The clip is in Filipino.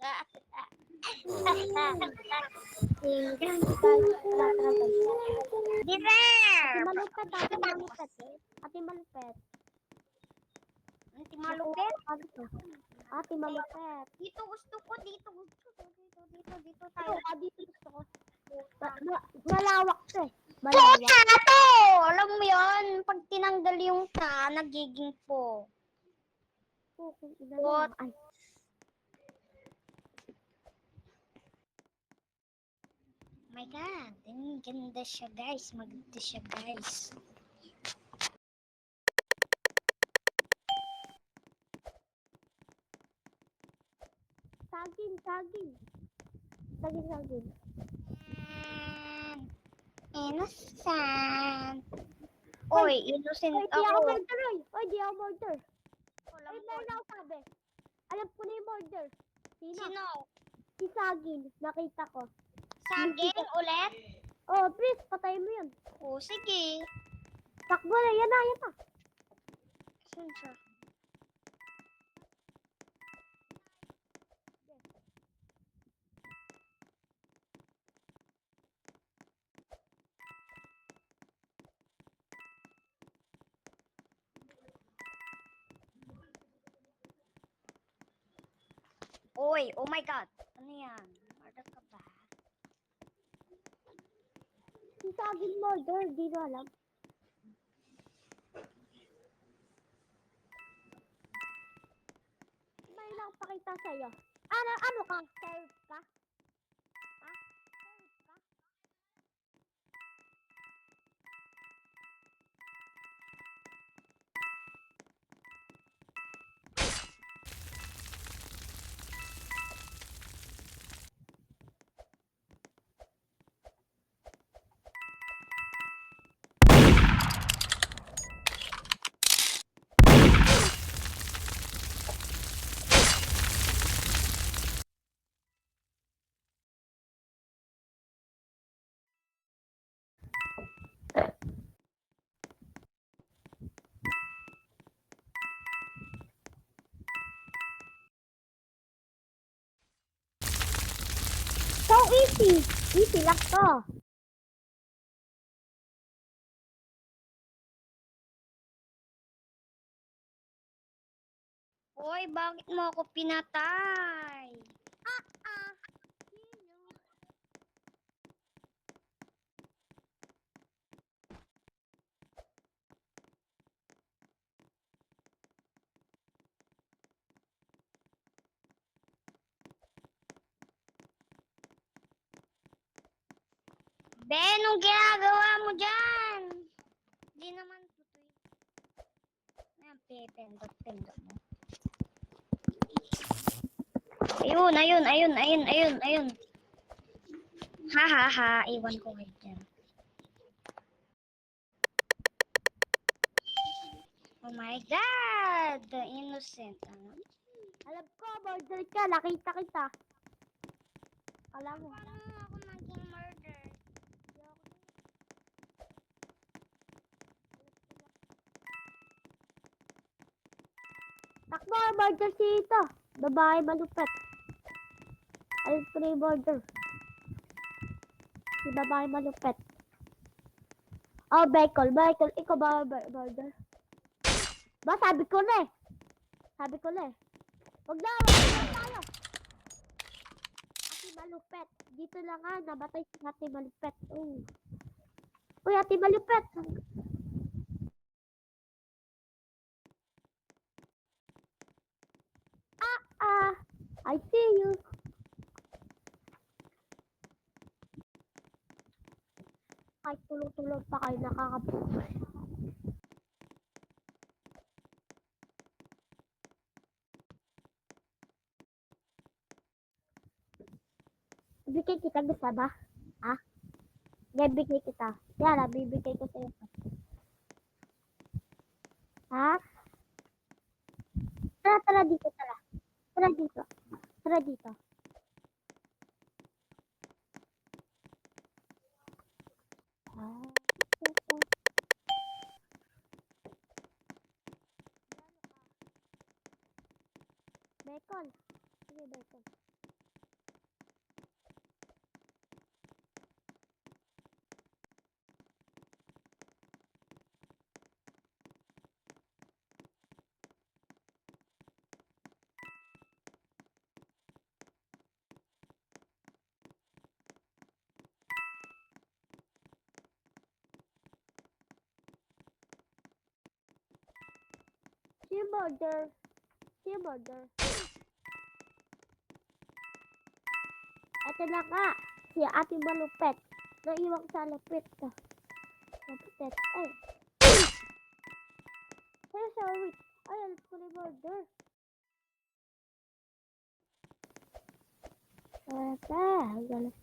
Ate malupet, ate malupet. Ate malupet. Ate malupit? Ate malupet. Dito gusto ko, dito gusto ko. Dito Tayo, tayo. dito gusto ko. Malawak to eh. Malawak. Puta to! Alam mo yun, pag tinanggal yung ta, nagiging po. Okay, What? ay. My God, ang ganda siya guys, maganda siya guys. Saging. Innocent. Oy, innocent Oy, di ako ako. murder oy. Oy, di ako murder. Alam Oy, ko. meron ako sabi. Alam ko na yung murder. Sino? Si Saging. Nakita ko. Saging ulit? Oh, please, patay mo yun. O, sige. Takbo na, yan na. Saan siya? Oy, oh my God. Ano yan? Murder ka ba? Si Saging murder, di ko alam. May lang pakita sa'yo. Ano ka? Serve ka? Ha? Serve ka? So easy. Easy lang to. Oy, bakit mo ako pinatay? Ben, anong ginagawa mo dyan? Hindi naman tutoy. Ayan, pindot mo. Ayun. Ha, iwan ko kayo dyan. Oh my God! The innocent. Ano? Alam ko, murder ka. Nakita kita. Alam mo. Paano ako naging murder? Takbo, murder si ito. Babae malupet. Alam ko na yung murder. Si babae malupet. Oh, Michael. Ikaw ba murder? Ba, sabi ko na eh. Wag na tayo. Ate malupet. Dito lang nga, nabatay si ate malupet. Uy, ate malupet. I see you. Kahit tulog-tulog pa kayo nakakabuhay. Bigay kita, gusto ba? Ha? Bibigay kita. Yan, bibigay ko sa'yo. Ha? Tara dito, tara. Tara dito. Bacon. Sige, bacon. border. Si border. Ito na nga. Si ate malupet. Naiwag sa lupit. Lupit. Ay. Ay, sorry. Ay, alam ko na yung border. Wala pa. Galit.